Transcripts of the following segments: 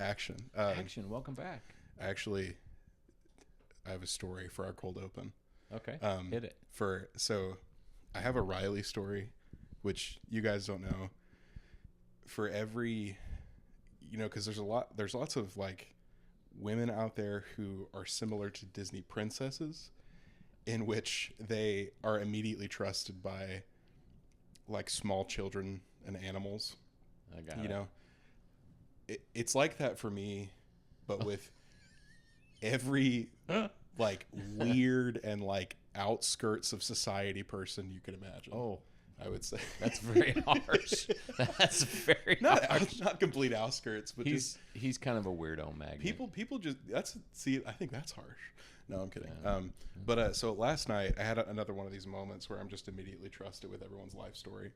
action. Action. Welcome back. Actually, I have a story for our cold open. Okay. Hit it. So I have a Riley story, which you guys don't know. For every, because there's lots of like women out there who are similar to Disney princesses, in which they are immediately trusted by like small children and animals. I got it. It's like that for me, but with every like weird and like outskirts of society person you could imagine. Oh, I would say that's very harsh. That's very harsh. Not complete outskirts, but he's kind of a weirdo magnet. People just I think that's harsh. No, I'm kidding. Yeah. So last night I had another one of these moments where I'm just immediately trusted with everyone's life story.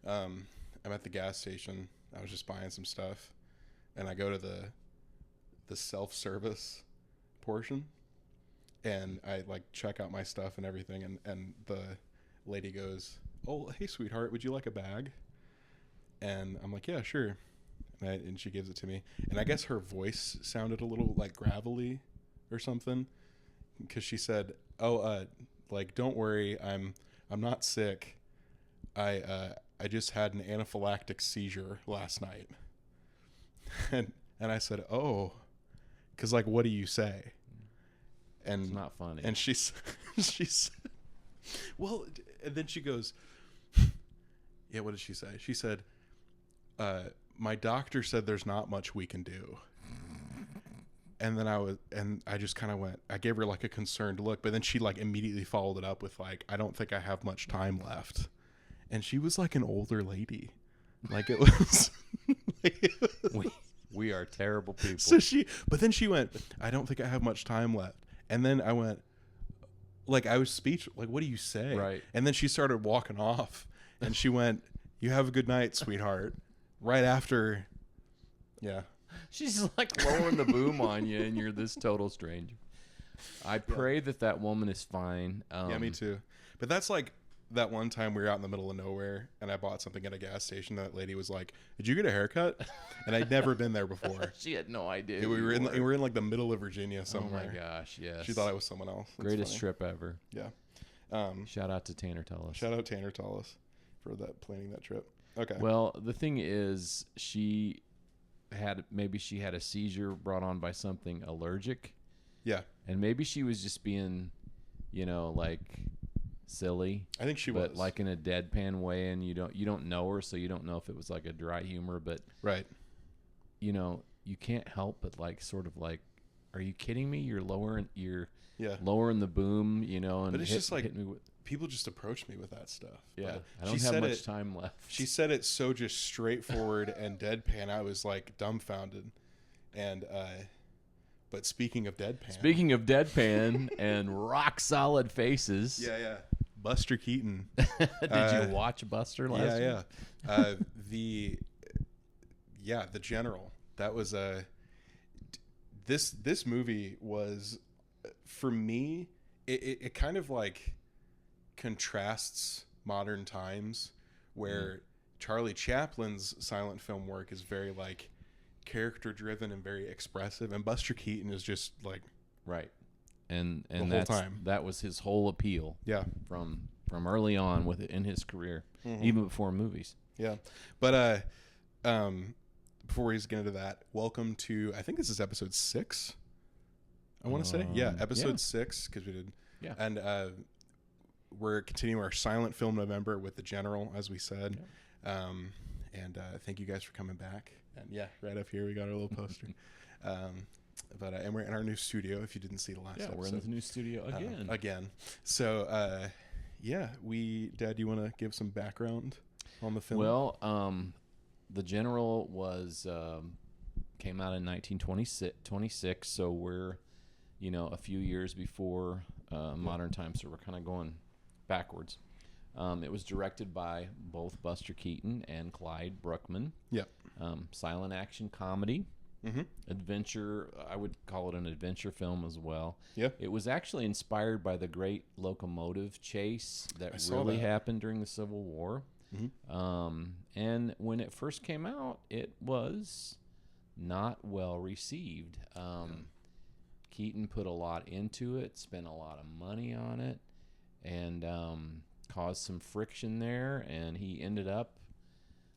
I'm at the gas station. I was just buying some stuff, and I go to the self-service portion, and I like check out my stuff and everything, and the lady goes, "Oh, hey sweetheart, would you like a bag?" And I'm like, "Yeah, sure." And she gives it to me, and I guess her voice sounded a little like gravelly or something, because she said, "Oh, like don't worry, I'm not sick. I just had an anaphylactic seizure last night." And I said, "Oh, because like what do you say?" And it's not funny. And she said, well, and then she goes, "Yeah, what did she say?" She said, "My doctor said there's not much we can do." And then I just kind of went, I gave her like a concerned look, but then she like immediately followed it up with like, "I don't think I have much time left." And she was like an older lady. Like it was, we are terrible people. But then she went, "I don't think I have much time left." And then I went, like I was speechless, like, what do you say? Right. And then she started walking off, and she went, "You have a good night, sweetheart." Right after, yeah. She's like lowering the boom on you, and you're this total stranger. I pray that woman is fine. Yeah, me too. But that's like that one time we were out in the middle of nowhere, and I bought something at a gas station. That lady was like, "Did you get a haircut?" And I'd never been there before. She had no idea. Yeah, we were in like the middle of Virginia somewhere. Oh my gosh, yes. She thought I was someone else. That's Greatest funny. trip ever. Yeah. Shout out to Tanner Tullis. Shout out Tanner Tullis for planning that trip. Okay. Well, the thing is, she had a seizure brought on by something allergic. Yeah. And maybe she was just being, like silly. I think she but was. like in a deadpan way, and you don't know her, so you don't know if it was like a dry humor, but right. You can't help but like sort of like, are you kidding me? You're lowering the boom, and but it's just like hit me with, people just approach me with that stuff. Yeah, but I don't have much time left. She said it so just straightforward and deadpan. I was like dumbfounded. And but speaking of deadpan and rock solid faces. Yeah. Buster Keaton. Did you watch Buster last week? Yeah. The General. That was this movie was, for me, it kind of like contrasts modern times where Charlie Chaplin's silent film work is very like character driven and very expressive, and Buster Keaton is just like right. And the whole time. That was his whole appeal. Yeah. From early on with it in his career, even before movies. Yeah. But before we get into that, welcome to, I think this is episode 6. I want to say, episode 6, because we did. Yeah. And we're continuing our silent film November with The General, as we said. Yeah. And thank you guys for coming back. And yeah, right up here we got our little poster. And we're in our new studio. If you didn't see the last episode, we're in the new studio again. So Dad, you want to give some background on the film? Well, The General came out in 1926, so we're a few years before modern times, so we're kind of going backwards. It was directed by both Buster Keaton and Clyde Bruckman. Yeah. Silent action comedy. Mm-hmm. Adventure, I would call it an adventure film as well. Yeah. It was actually inspired by the great locomotive chase that really happened during the Civil War. Mm-hmm. And when it first came out, it was not well received. Keaton put a lot into it, spent a lot of money on it, and caused some friction there, and he ended up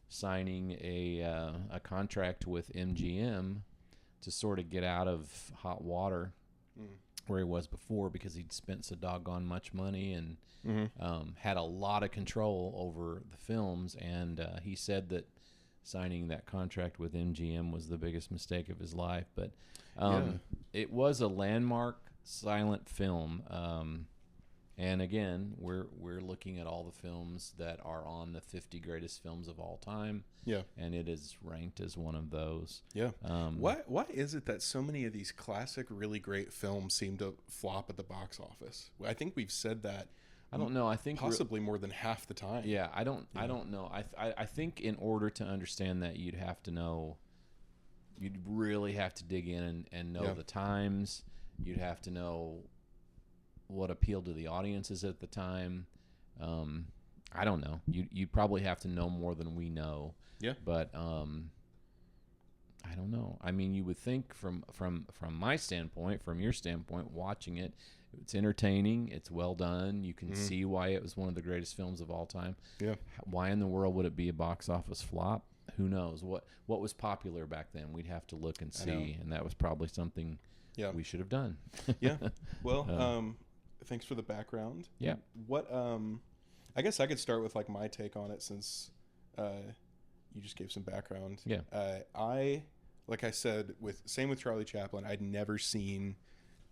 signing a contract with MGM to sort of get out of hot water where he was before, because he'd spent so doggone much money and had a lot of control over the films. And he said that signing that contract with MGM was the biggest mistake of his life. But it was a landmark silent film. And again, we're looking at all the films that are on the 50 greatest films of all time. Yeah. And it is ranked as one of those. Yeah. Why is it that so many of these classic, really great films seem to flop at the box office? I think we've said that. I don't know. I think possibly more than half the time. Yeah, I don't know. I think in order to understand that, you'd really have to dig in and know the times. You'd have to know what appealed to the audiences at the time. I don't know. You probably have to know more than we know. Yeah. But I don't know. I mean, you would think from my standpoint, from your standpoint, watching it, it's entertaining. It's well done. You can see why it was one of the greatest films of all time. Yeah. Why in the world would it be a box office flop? Who knows? What was popular back then? We'd have to look and see, and that was probably something we should have done. Yeah. Well, thanks for the background. Yeah. What I guess I could start with like my take on it, since you just gave some background. Yeah. Like I said, with Charlie Chaplin, I'd never seen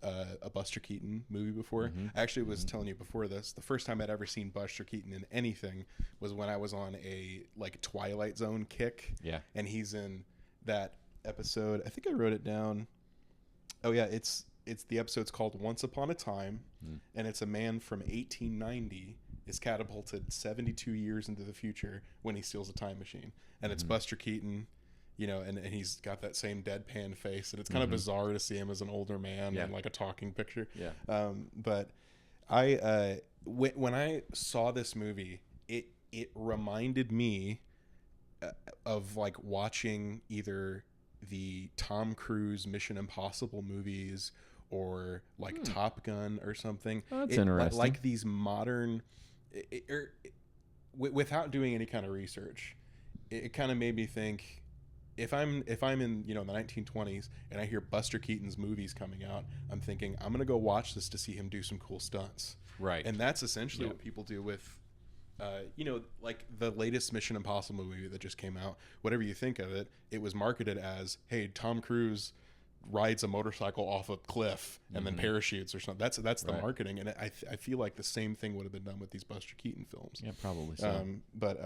a Buster Keaton movie before. I actually was telling you before this, the first time I'd ever seen Buster Keaton in anything was when I was on a like Twilight Zone kick. Yeah. And he's in that episode. I think I wrote it down. Oh yeah, it's the episode's called Once Upon a Time, and it's a man from 1890 is catapulted 72 years into the future when he steals a time machine, and it's Buster Keaton, and he's got that same deadpan face, and it's kind of bizarre to see him as an older man in like a talking picture. Yeah. But I when I saw this movie, it reminded me of like watching either the Tom Cruise Mission Impossible movies or like Top Gun or something. Oh, that's interesting. Like these modern, without doing any kind of research, it kind of made me think, if I'm in the 1920s and I hear Buster Keaton's movies coming out, I'm thinking I'm gonna go watch this to see him do some cool stunts. Right. And that's essentially what people do with like the latest Mission Impossible movie that just came out. Whatever you think of it, it was marketed as, hey, Tom Cruise rides a motorcycle off a cliff and then parachutes or something. That's the marketing, and I feel like the same thing would have been done with these Buster Keaton films. Yeah, probably so. But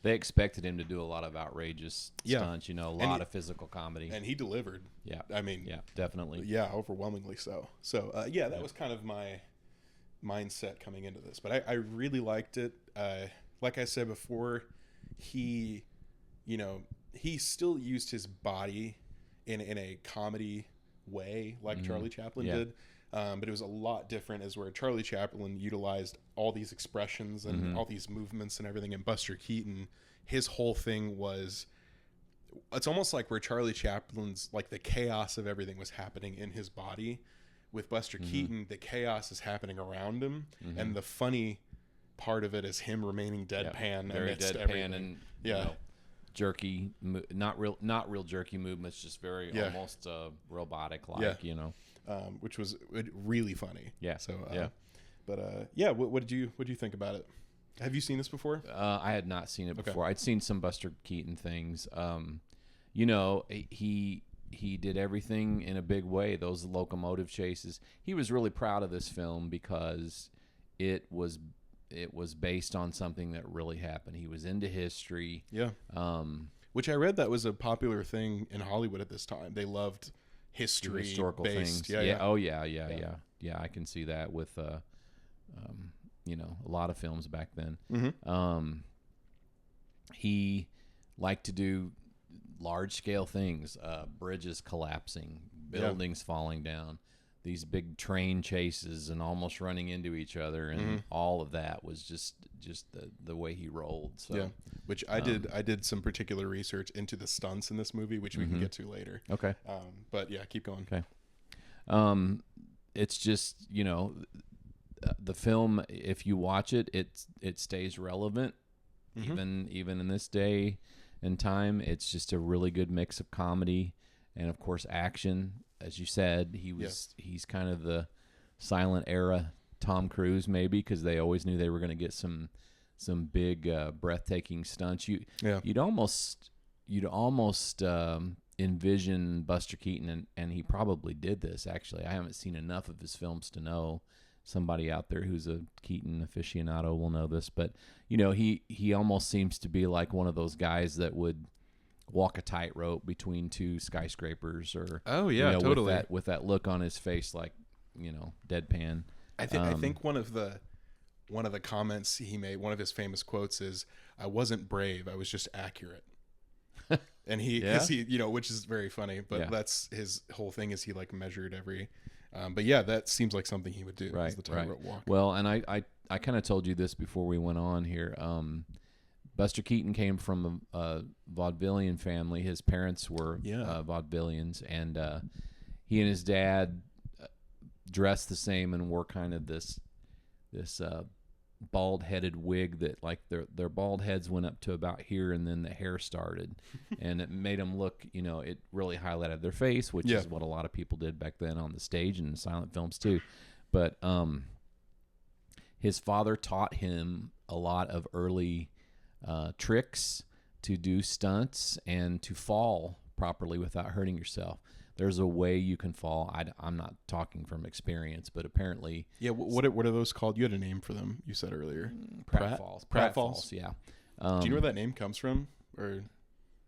they expected him to do a lot of outrageous stunts, a lot of physical comedy, and he delivered. Yeah, I mean, yeah, definitely. Yeah, overwhelmingly so. So that was kind of my mindset coming into this, but I really liked it. Like I said before, he still used his body in a comedy way, like Charlie Chaplin did, but it was a lot different, as where Charlie Chaplin utilized all these expressions and all these movements and everything, and Buster Keaton, his whole thing was, it's almost like where Charlie Chaplin's, like, the chaos of everything was happening in his body. With Buster Keaton, the chaos is happening around him, and the funny part of it is him remaining deadpan, very deadpan, everything. And jerky, not real jerky movements, just very almost robotic like, which was really funny. Yeah. So but what did you think about it? Have you seen this before? I had not seen it before. I'd seen some Buster Keaton things. He did everything in a big way. Those locomotive chases. He was really proud of this film because it was based on something that really happened. He was into history. Yeah. Which I read that was a popular thing in Hollywood at this time. They loved history, historical based. things. Yeah. Oh yeah. I can see that with a lot of films back then. He liked to do large scale things, bridges collapsing, buildings falling down, these big train chases and almost running into each other, and all of that was just the way he rolled. So yeah, which I did some particular research into the stunts in this movie, which we can get to later. Okay. But yeah, keep going. Okay. It's just, the film, if you watch it, it stays relevant even in this day and time. It's just a really good mix of comedy and, of course, action. As you said, he's kind of the silent era Tom Cruise, maybe, because they always knew they were going to get some big breathtaking stunts. You'd almost envision Buster Keaton, and he probably did this. Actually, I haven't seen enough of his films to know. Somebody out there who's a Keaton aficionado will know this, but he almost seems to be like one of those guys that would walk a tightrope between two skyscrapers, or totally, with that look on his face, like deadpan. I think one of the comments he made, one of his famous quotes is, "I wasn't brave, I was just accurate." And which is very funny, but that's his whole thing, is he like measured every. But yeah, that seems like something he would do. Right, is the tightrope walk. Well, and I kind of told you this before we went on here. Buster Keaton came from a vaudevillian family. His parents were vaudevillians, and he and his dad dressed the same and wore kind of this bald-headed wig that, like, their bald heads went up to about here, and then the hair started, and it made them look, it really highlighted their face, which is what a lot of people did back then on the stage and in silent films too. But his father taught him a lot of early tricks to do stunts and to fall properly without hurting yourself. There's a way you can fall. I'm not talking from experience, but apparently... Yeah, what are those called? You had a name for them, you said earlier. Pratfalls. Pratfalls, yeah. Do you know where that name comes from? Or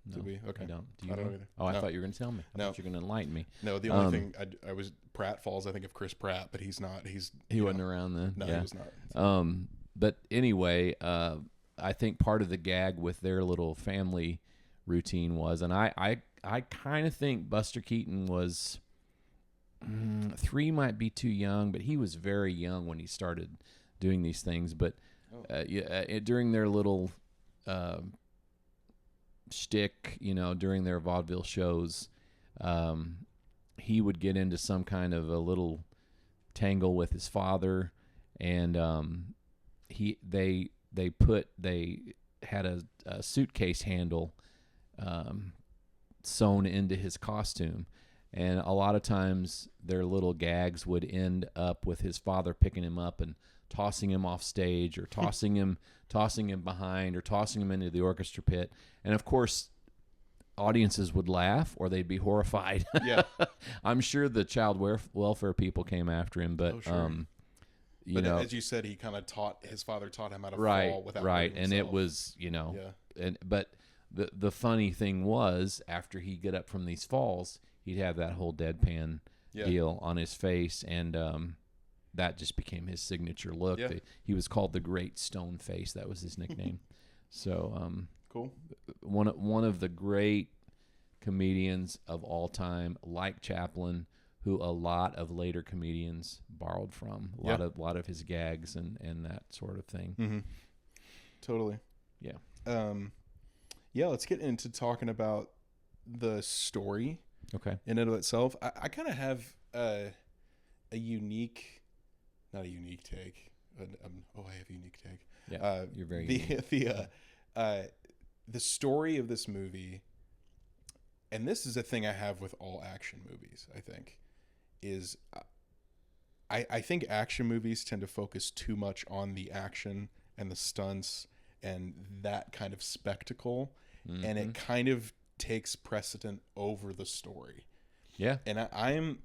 no, did we? Okay. I don't. Do you I don't know? know either. Oh, I thought you were going to tell me. I thought you were going to enlighten me. No, the only thing I was... Pratfalls, I think of Chris Pratt, but he's not. He wasn't around then. No, yeah. He was not. But anyway, I think part of the gag with their little family routine was, and I kind of think Buster Keaton was... 3 might be too young, but he was very young when he started doing these things. But during their little shtick, during their vaudeville shows, he would get into some kind of a little tangle with his father, and they had a suitcase handle sewn into his costume. And a lot of times their little gags would end up with his father picking him up and tossing him off stage, or tossing him behind, or tossing him into the orchestra pit. And of course, audiences would laugh, or they'd be horrified. Yeah. I'm sure the child welfare people came after him, but as you said, he kind of his father taught him how to fall without hurting and himself. it was, but the funny thing was, after he'd get up from these falls, he'd have that whole deadpan deal on his face, and that just became his signature look. Yeah. He was called the Great Stone Face. That was his nickname. So cool. One of the great comedians of all time, like Chaplin, who a lot of later comedians borrowed from. A lot of his gags and that sort of thing. Mm-hmm. Totally. Yeah. Let's get into talking about the story. Okay. In and of itself, I kind of have a unique, not a unique take. I have a unique take. Yeah, you're very unique. The story of this movie, and this is a thing I have with all action movies, I think, is I think action movies tend to focus too much on the action and the stunts and that kind of spectacle, and it kind of takes precedent over the story. Yeah. And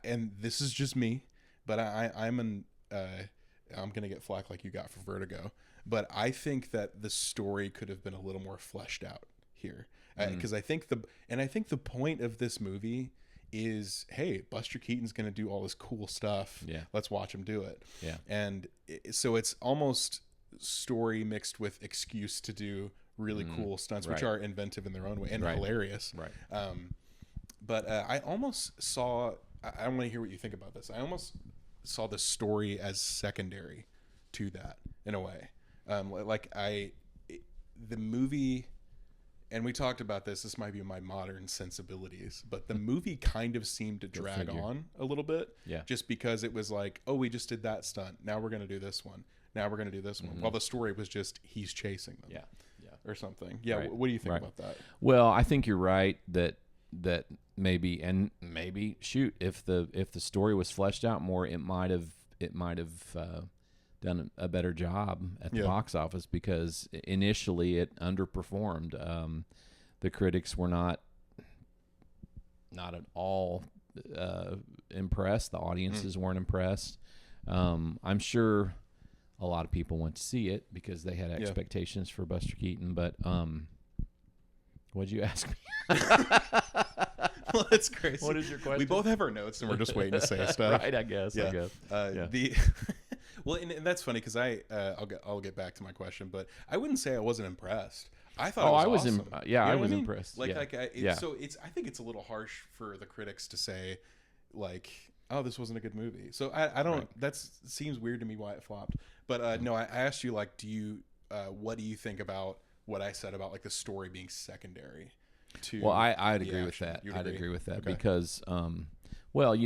and this is just me, but I'm gonna get flack like you got for Vertigo, but I think that the story could have been a little more fleshed out here, because I think the point of this movie is, hey, Buster Keaton's gonna do all this cool stuff. Yeah. Let's watch him do it. Yeah. And so it's almost story mixed with excuse to do really cool stunts, which are inventive in their own way and hilarious. Right. But I almost saw I want to hear what you think about this. I almost saw the story as secondary to that in a way. The movie, and we talked about this. This might be my modern sensibilities, but the movie kind of seemed to drag on a little bit. Yeah. Just because it was like, oh, we just did that stunt. Now we're going to do this one. Now we're going to do this one. While the story was just he's chasing them. Yeah. Or something. Yeah. Right. What do you think about that? Well, I think you're right that maybe shoot, if the story was fleshed out more, it might have done a better job at the box office, because initially it underperformed. The critics were not at all impressed. The audiences weren't impressed. I'm sure a lot of people went to see it because they had expectations for Buster Keaton. But what'd you ask me? Well, that's crazy. What is your question? We both have our notes, and we're just waiting to say stuff. Right, I guess. Well, and that's funny because I'll get back to my question, but I wouldn't say I wasn't impressed. I thought it was awesome. I was impressed. So I think it's a little harsh for the critics to say, like, oh, this wasn't a good movie. So I don't. Right. That seems weird to me why it flopped. But no, I asked you, like, what do you think about what I said about, like, the story being secondary to? Well, I'd agree with that. I'd agree with that because, well,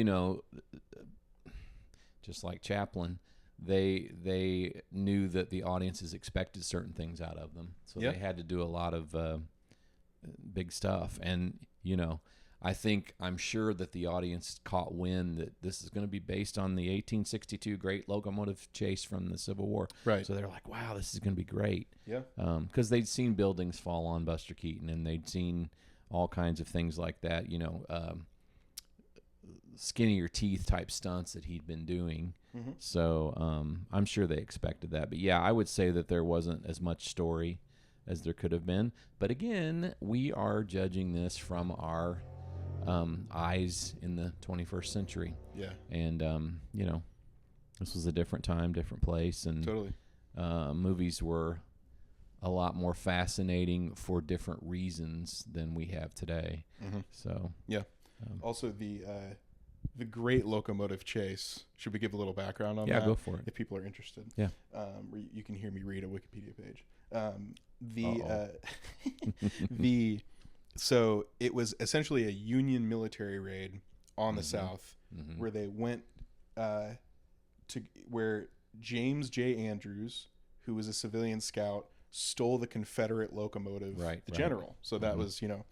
just like Chaplin, they knew that the audiences expected certain things out of them, so they had to do a lot of big stuff. And I'm sure that the audience caught wind that this is going to be based on the 1862 great locomotive chase from the Civil War. Right. So they're like, wow, this is going to be great. Yeah. Because they'd seen buildings fall on Buster Keaton, and they'd seen all kinds of things like that, skinnier teeth type stunts that he'd been doing. Mm-hmm. So I'm sure they expected that. But yeah, I would say that there wasn't as much story as there could have been. But again, we are judging this from our eyes in the 21st century. Yeah. And, this was a different time, different place. And totally. Movies were a lot more fascinating for different reasons than we have today. Mm-hmm. So, yeah. Also, the great locomotive chase. Should we give a little background on that? Yeah, go for it. If people are interested. Yeah. You can hear me read a Wikipedia page. So it was essentially a Union military raid on the South, where they went where James J. Andrews, who was a civilian scout, stole the Confederate locomotive, the General. So that was, the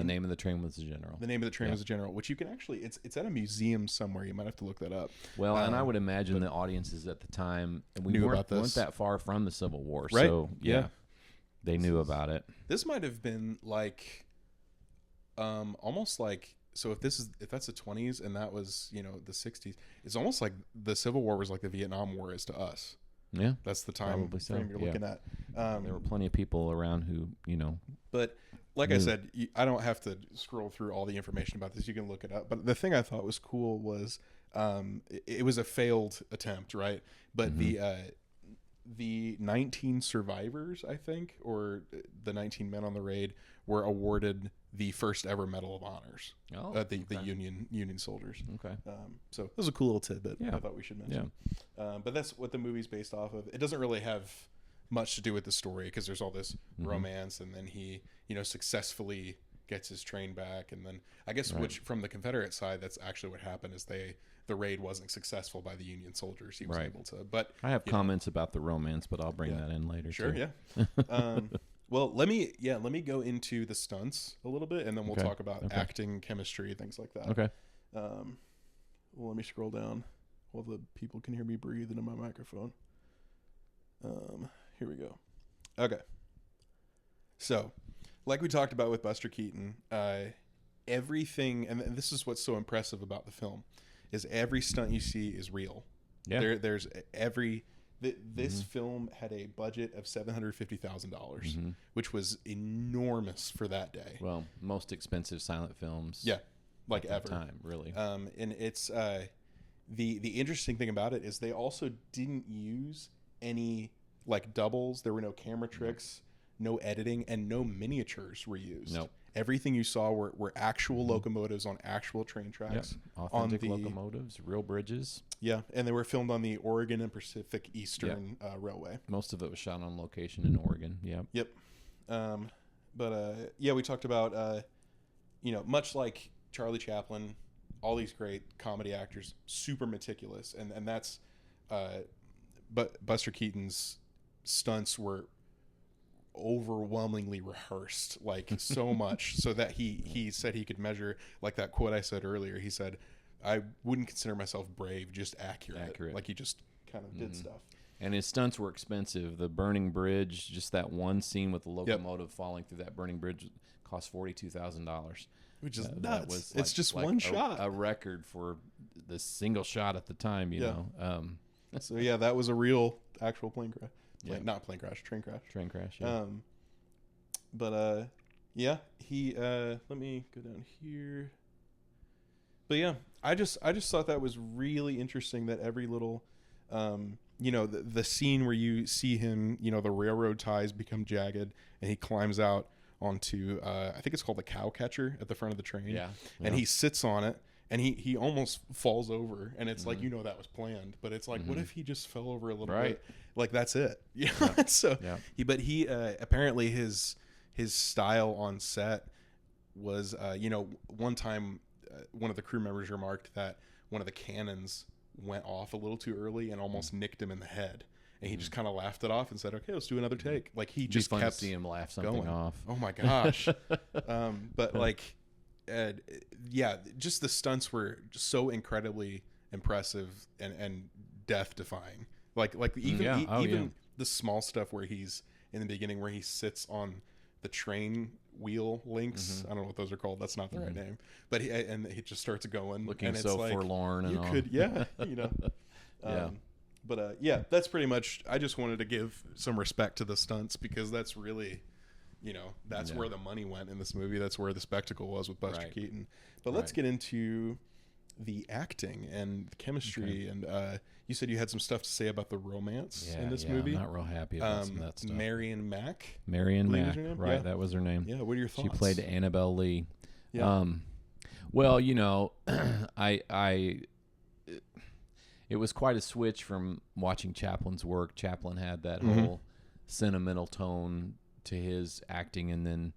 name of the train was the General. The name of the train was the General, which you can actually, it's at a museum somewhere. You might have to look that up. Well, and I would imagine the audiences at the time, we knew weren't, about this. weren't that far from the Civil War. Right. So, they knew about it. This might have been like, almost like, so if that's the 20s and that was, the 60s, it's almost like the Civil War was like the Vietnam War is to us. Yeah. That's the time frame you're looking at. There were plenty of people around who, But like I said, I don't have to scroll through all the information about this. You can look it up. But the thing I thought was cool was it was a failed attempt, right? But the 19 survivors, I think, or the 19 men on the raid were awarded the first ever Medal of Honors. The Union soldiers. Okay. So it was a cool little tidbit I thought we should mention. Yeah. But that's what the movie's based off of. It doesn't really have much to do with the story because there's all this romance, and then he, successfully gets his train back, and then I guess which from the Confederate side, that's actually what happened is the raid wasn't successful by the Union soldiers. He was able to, but I have comments about the romance, but I'll bring that in later. Sure. Too. Yeah. Well, let me go into the stunts a little bit, and then we'll talk about acting, chemistry, things like that. Okay. Well, let me scroll down while the people can hear me breathe into my microphone. Here we go. Okay. So, like we talked about with Buster Keaton, everything, and this is what's so impressive about the film, is every stunt you see is real. Yeah. There's this film had a budget of $750,000, which was enormous for that day. Well, most expensive silent films. Yeah, like at ever. That time, really. And it's the interesting thing about it is they also didn't use any like doubles. There were no camera tricks. no editing, and no miniatures were used. Nope. Everything you saw were actual locomotives on actual train tracks. Yep. Authentic locomotives, real bridges. Yeah, and they were filmed on the Oregon and Pacific Eastern Railway. Most of it was shot on location in Oregon. Yep. Yep. Yeah, we talked about, much like Charlie Chaplin, all these great comedy actors, super meticulous, and that's, but Buster Keaton's stunts were overwhelmingly rehearsed, like so much, so that he said he could measure, like that quote I said earlier. He said, "I wouldn't consider myself brave, just accurate." Like he just kind of did stuff. And his stunts were expensive. The burning bridge, just that one scene with the locomotive falling through that burning bridge, cost $42,000. Which is nuts. Was it's just one shot. A record for the single shot at the time, you know. So yeah, that was a real actual plane crash. Not plane crash, train crash. Train crash. Yeah. He let me go down here. But yeah, I just thought that was really interesting that every little the scene where you see him, the railroad ties become jagged and he climbs out onto I think it's called the cow catcher at the front of the train. Yeah. And he sits on it and he almost falls over, and it's like, that was planned, but it's like, what if he just fell over a little bit? Like, that's it. Yeah. So he apparently his style on set was one time one of the crew members remarked that one of the cannons went off a little too early and almost nicked him in the head. And he just kind of laughed it off and said, "Okay, let's do another take." Like he just kept to see him laugh something going off. Oh my gosh! But like, just the stunts were just so incredibly impressive and death defying. Like even the small stuff where he's in the beginning where he sits on the train wheel links. I don't know what those are called. That's not the right name. But he just starts going, looking and it's so like, forlorn and you all. could, that's pretty much. I just wanted to give some respect to the stunts because that's really, that's where the money went in this movie. That's where the spectacle was with Buster Keaton. But let's get into the acting and the chemistry. Okay. And you said you had some stuff to say about the romance in this movie. I'm not real happy about some of that stuff. Marion Mack. Right? Yeah. That was her name. Yeah. What are your thoughts? She played Annabelle Lee. Yeah. Well, it was quite a switch from watching Chaplin's work. Chaplin had that whole sentimental tone to his acting, and then,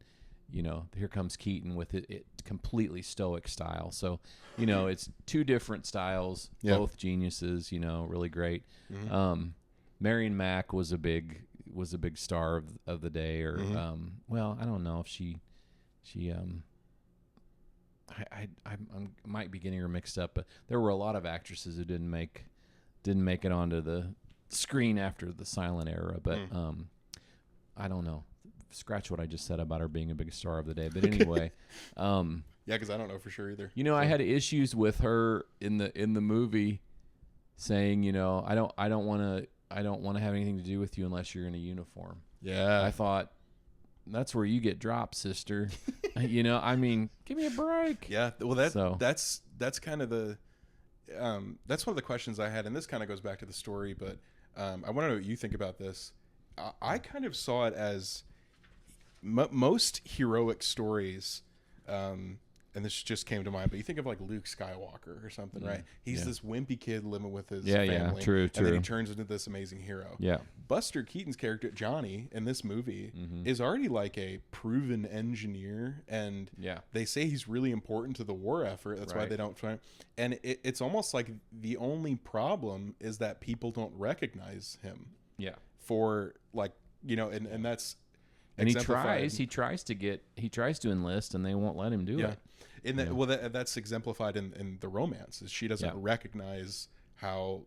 here comes Keaton with it completely stoic style. So, it's two different styles, both geniuses, really great. Marion Mack was a big star of the day, or I don't know if she I might be getting her mixed up, but there were a lot of actresses who didn't make it onto the screen after the silent era. But I don't know. Scratch what I just said about her being a big star of the day. But anyway, because I don't know for sure either. I had issues with her in the movie, saying, I don't want to have anything to do with you unless you're in a uniform. Yeah, I thought, that's where you get dropped, sister. I mean, give me a break. Yeah. Well, that's kind of the that's one of the questions I had, and this kind of goes back to the story, but I want to know what you think about this. I kind of saw it as most heroic stories, and this just came to mind, but you think of like Luke Skywalker or something, right? He's this wimpy kid living with his family. True. And then he turns into this amazing hero. Yeah. Buster Keaton's character, Johnny, in this movie is already like a proven engineer, and they say he's really important to the war effort. That's why they don't try. And it's almost like the only problem is that people don't recognize him. Yeah. For like, and that's... And he tries to enlist, and they won't let him do it. And that's exemplified in the romance. Is she doesn't recognize how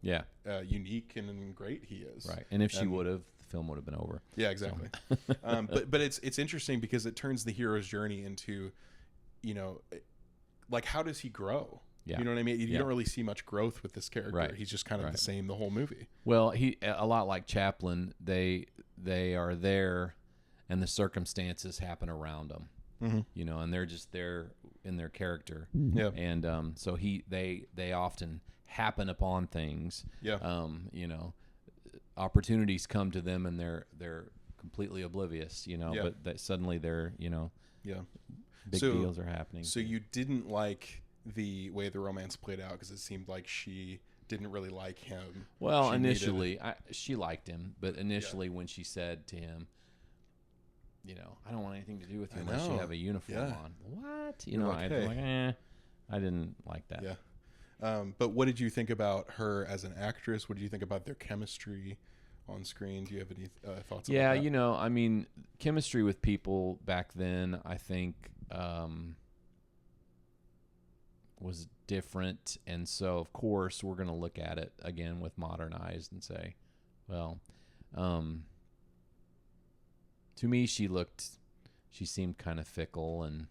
unique and great he is. Right. And if she would have, the film would have been over. Yeah, exactly. So. But it's interesting because it turns the hero's journey into, like, how does he grow? Yeah. You know what I mean? You don't really see much growth with this character. Right. He's just kind of the same the whole movie. Well, he a lot like Chaplin. They are there, and the circumstances happen around them. And they're just there in their character. Yeah. And so they often happen upon things. Yeah. Opportunities come to them, and they're completely oblivious, you know, Yeah. but that suddenly they're, you know, Yeah. big deals are happening. So you didn't like the way the romance played out because it seemed like she didn't really like him. Well, She initially, she liked him, but initially when she said to him, you know, I don't want anything to do with you unless you have a uniform on. What? You know, like, I didn't like that. Yeah. But what did you think about her as an actress? What did you think about their chemistry on screen? Do you have any thoughts about that? You know, I mean, chemistry with people back then, I think, was different. And so, of course, we're going to look at it again with modern eyes and say, well, to me, she seemed kind of fickle, and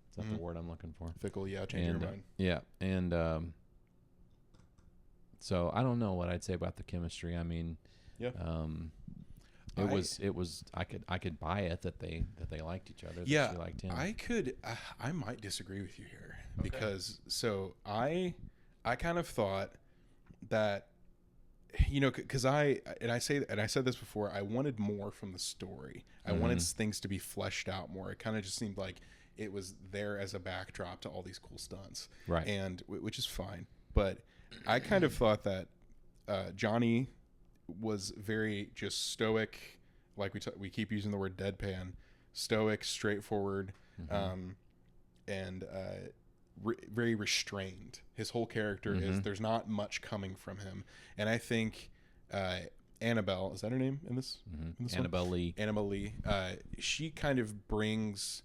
is that the word I'm looking for? Fickle, yeah, changing her mind. Yeah, and so I don't know what I'd say about the chemistry. I mean, yeah, it was I could buy it that they liked each other. Yeah, that she liked him. I might disagree with you here because I kind of thought that, you know, because I said this before, I wanted more from the story. I wanted things to be fleshed out more. It kind of just seemed like it was there as a backdrop to all these cool stunts, right? And which is fine, but I kind of thought that Johnny was very just stoic, like we keep using the word deadpan, stoic, straightforward, and very restrained. His whole character is, there's not much coming from him, and I think Annabelle, is that her name in this? Annabelle Lee. Annabelle Lee. She kind of brings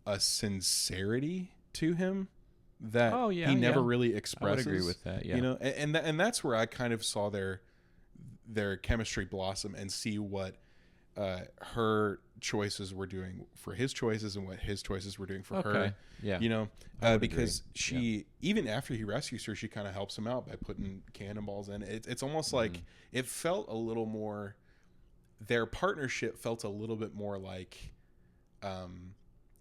a sincerity to him that he never really expresses. I would agree with that. Yeah, you know, and that's where I kind of saw their chemistry blossom and see what her choices were doing for his choices and what his choices were doing for her. Yeah, you know, because she even after he rescues her, she kind of helps him out by putting cannonballs in. It's almost like it felt a little more. Their partnership felt a little bit more like.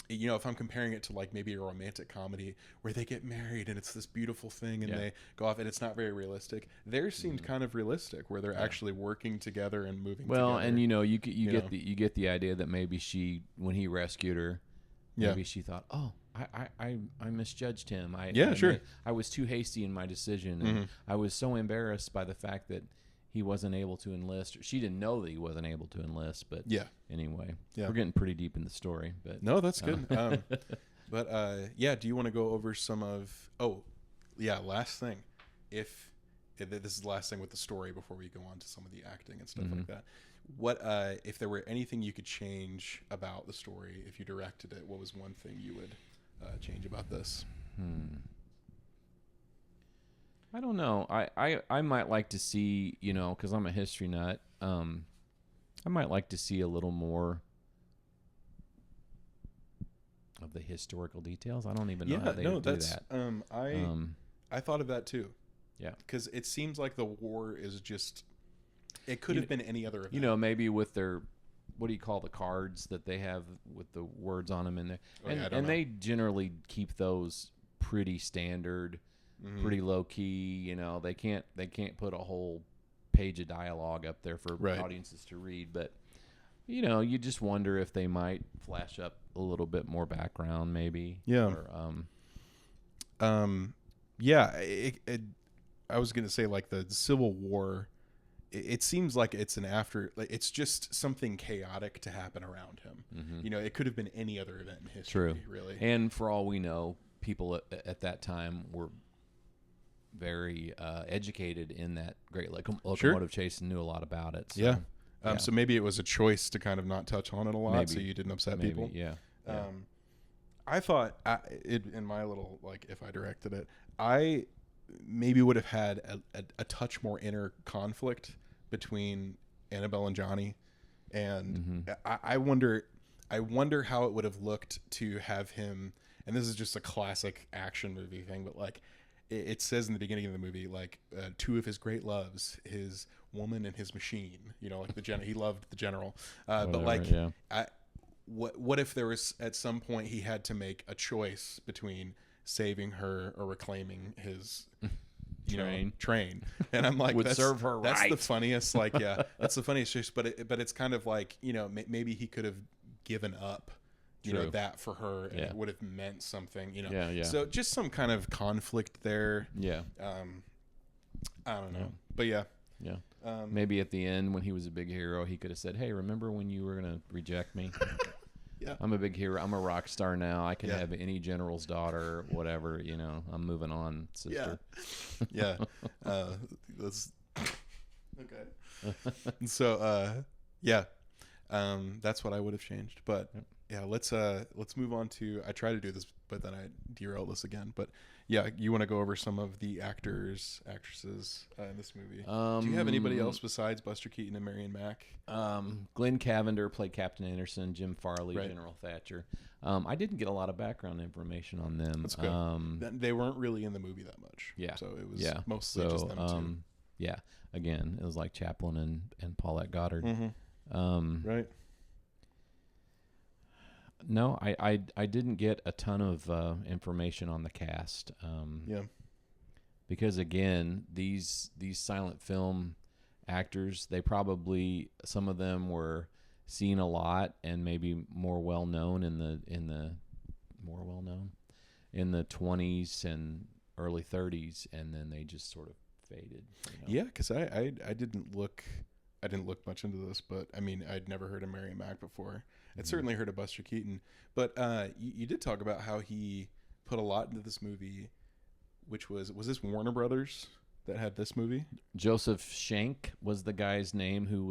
You know, if I'm comparing it to like maybe a romantic comedy where they get married and it's this beautiful thing and they go off and it's not very realistic. Theirs seemed kind of realistic where they're actually working together and moving together. Well, and you know, you get the idea that maybe when he rescued her, maybe she thought, oh, I misjudged him. I was too hasty in my decision, and I was so embarrassed by the fact that he wasn't able to enlist. She didn't know that he wasn't able to enlist, but anyway, we're getting pretty deep in the story. But no, that's good. Do you want to go over some of? Last thing, if this is the last thing with the story before we go on to some of the acting and stuff like that. What if there were anything you could change about the story if you directed it? What was one thing you would change about this? I don't know. I might like to see, you know, because I'm a history nut, I might like to see a little more of the historical details. I don't even know how they would do that. I thought of that too. Yeah. Because it seems like the war is just, it could have been any other event. You know, maybe with their, what do you call the cards that they have with the words on them in there? And they generally keep those pretty standard. Pretty low key, you know. They can't put a whole page of dialogue up there for audiences to read, but you know, you just wonder if they might flash up a little bit more background, maybe. Yeah. Or, I was gonna say like the Civil War. It seems like it's it's just something chaotic to happen around him. You know, it could have been any other event in history. True. Really. And for all we know, people at that time were very educated in that great locomotive chase and knew a lot in it. So maybe it was a choice to kind of not touch on it a lot, so you didn't upset people. I thought in my little, like, if I directed it, I maybe would have had a touch more inner conflict between Annabelle and Johnny, and I wonder how it would have looked to have him. And this is just a classic action movie thing, but like. It says in the beginning of the movie, like two of his great loves, his woman and his machine. You know, like he loved the general. But like, what if there was at some point he had to make a choice between saving her or reclaiming his train. And I'm like, would serve her that's right. the funniest. Like, yeah, that's the funniest. Just, but it's kind of like, maybe he could have given up, that for her, and it would have meant something, Yeah. So just some kind of conflict there. Yeah. I don't know, but yeah. Yeah. Maybe at the end when he was a big hero, he could have said, "Hey, remember when you were gonna reject me? Yeah. I'm a big hero. I'm a rock star now. I can have any general's daughter, whatever. I'm moving on, sister." Yeah. That's okay. So, that's what I would have changed. But yeah, let's move on to. I try to do this, but then I derail this again. But yeah, you want to go over some of the actors, actresses in this movie? Do you have anybody else besides Buster Keaton and Marion Mack? Glenn Cavender played Captain Anderson. Jim Farley, General Thatcher. I didn't get a lot of background information on them. That's good. They weren't really in the movie that much. Yeah. So it was mostly just them two. Yeah. Again, it was like Chaplin and Paulette Goddard. Mm-hmm. Right. No, I didn't get a ton of information on the cast. Because again, these silent film actors, they probably, some of them were seen a lot and maybe more well known in the 20s and early 30s, and then they just sort of faded. Yeah, because I didn't look much into this, but I mean, I'd never heard of Marion Mack before. I'd certainly heard of Buster Keaton, but you did talk about how he put a lot into this movie, which was this Warner Brothers that had this movie? Joseph Schenck was the guy's name who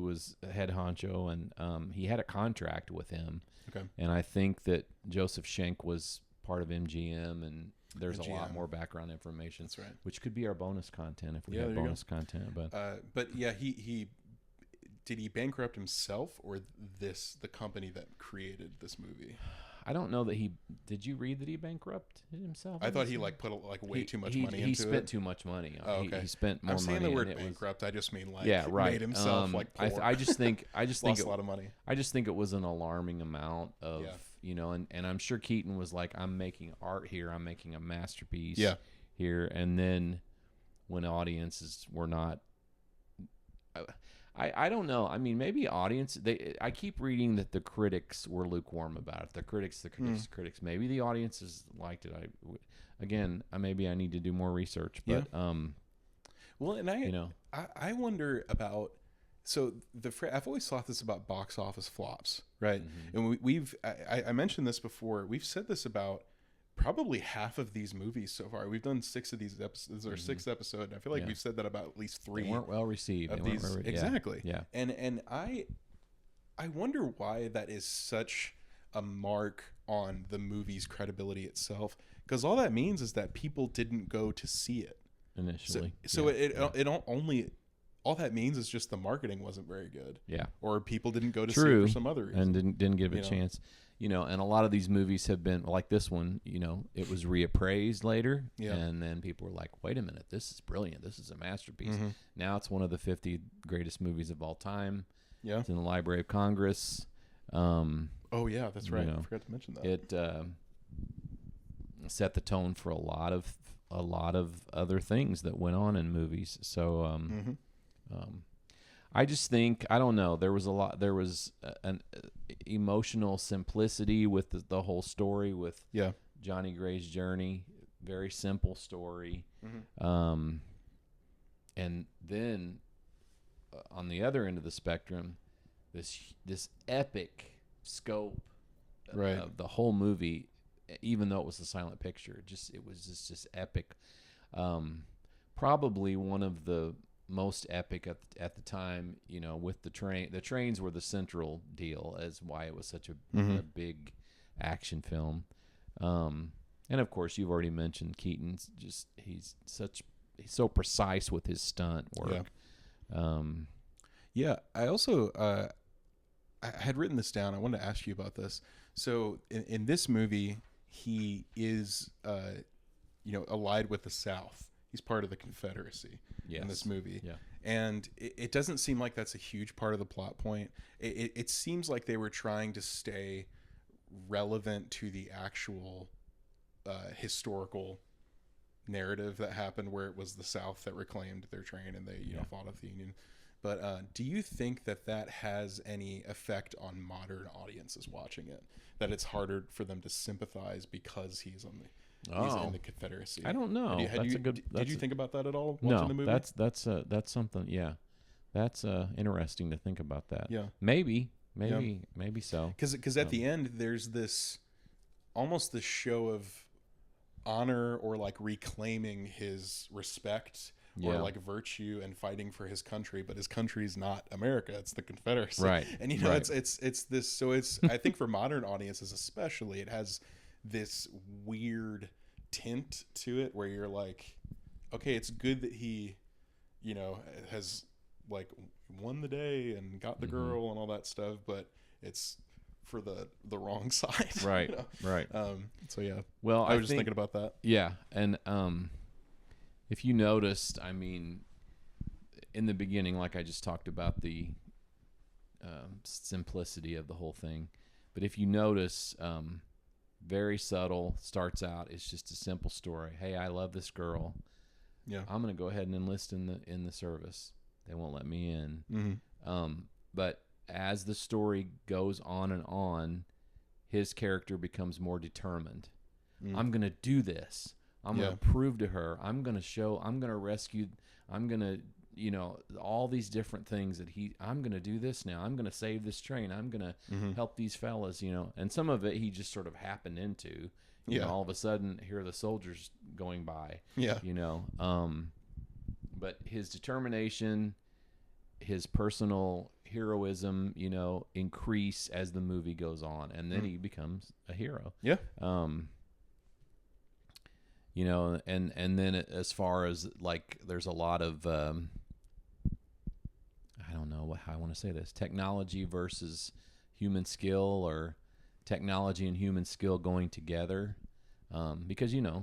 was head honcho, and he had a contract with him. Okay. And I think that Joseph Schenck was part of MGM, and there's a lot more background information. That's right. Which could be our bonus content if we have bonus content. But yeah, he did he bankrupt himself, or the company that created this movie? I don't know that he. Did you read that he bankrupted himself? I thought he put way too much money into it. He spent too much money. Oh, okay. He spent more money. I'm saying the word bankrupt. I just mean right. Made himself poor. I just think lost a lot of money. I just think it was an alarming amount of and I'm sure Keaton was like, I'm making art here. I'm making a masterpiece here. And then when audiences were not. I don't know. I mean, maybe audience. I keep reading that the critics were lukewarm about it. The critics. Maybe the audiences liked it. Maybe I need to do more research. But well, and I wonder about. So I've always thought this about box office flops, right? Mm-hmm. And I mentioned this before. We've said this about probably half of these movies so far. We've done 6 of these episodes. This is our 6th episode, and I feel like we've said that about at least 3. They weren't well received. Exactly. Yeah. And I wonder why that is such a mark on the movie's credibility itself, because all that means is that people didn't go to see it initially. So it only. All that means is just the marketing wasn't very good. Yeah. Or people didn't go to see it for some other reason. And didn't give it a chance. And a lot of these movies have been like this one, it was reappraised later. Yeah. And then people were like, wait a minute, this is brilliant. This is a masterpiece. Mm-hmm. Now it's one of the 50 greatest movies of all time. Yeah. It's in the Library of Congress. Oh, yeah, that's right. I forgot to mention that. It set the tone for a lot of other things that went on in movies. So, I just think, I don't know, there was an emotional simplicity with the whole story with Johnny Gray's journey. Very simple story. Mm-hmm. And then on the other end of the spectrum, this epic scope of the whole movie, even though it was a silent picture, it was just epic. Probably one of the most epic at the time, with the trains were the central deal as why it was such a big action film. And of course you've already mentioned Keaton's he's so precise with his stunt work. I also I had written this down. I wanted to ask you about this. So in this movie, he is allied with the South. He's part of the Confederacy in this movie. Yeah. And it doesn't seem like that's a huge part of the plot point. It seems like they were trying to stay relevant to the actual historical narrative that happened where it was the South that reclaimed their train and they fought off the Union. But do you think that has any effect on modern audiences watching it? That it's harder for them to sympathize because he's in the Confederacy? I don't know. Did you think about that at all No, watching the movie? that's something. Yeah, that's interesting to think about that. Yeah, maybe so. Because at the end there's this almost this show of honor or like reclaiming his respect or like virtue and fighting for his country, but his country's not America, it's the Confederacy, right? And it's this, so it's I think for modern audiences especially, it has this weird tint to it where you're like, okay, it's good that he has like won the day and got the girl and all that stuff, but it's for the wrong side, right? Right. So yeah, well, I was just thinking about that. Yeah. And if you noticed, I mean, in the beginning, like I just talked about the simplicity of the whole thing, but if you notice, very subtle, starts out, it's just a simple story. Hey, I love this girl, I'm gonna go ahead and enlist in the service. They won't let me in. But as the story goes on, his character becomes more determined. I'm going to do this. I'm going to prove to her. I'm going to rescue. I'm going to, all these different things I'm going to do this now. I'm going to save this train. I'm going to help these fellas, and some of it he just sort of happened into, all of a sudden here are the soldiers going by, but his determination, his personal heroism, increase as the movie goes on, and then he becomes a hero. Yeah. And then as far as like, there's a lot of, I don't know how I want to say this, technology versus human skill, or technology and human skill going together. Because, the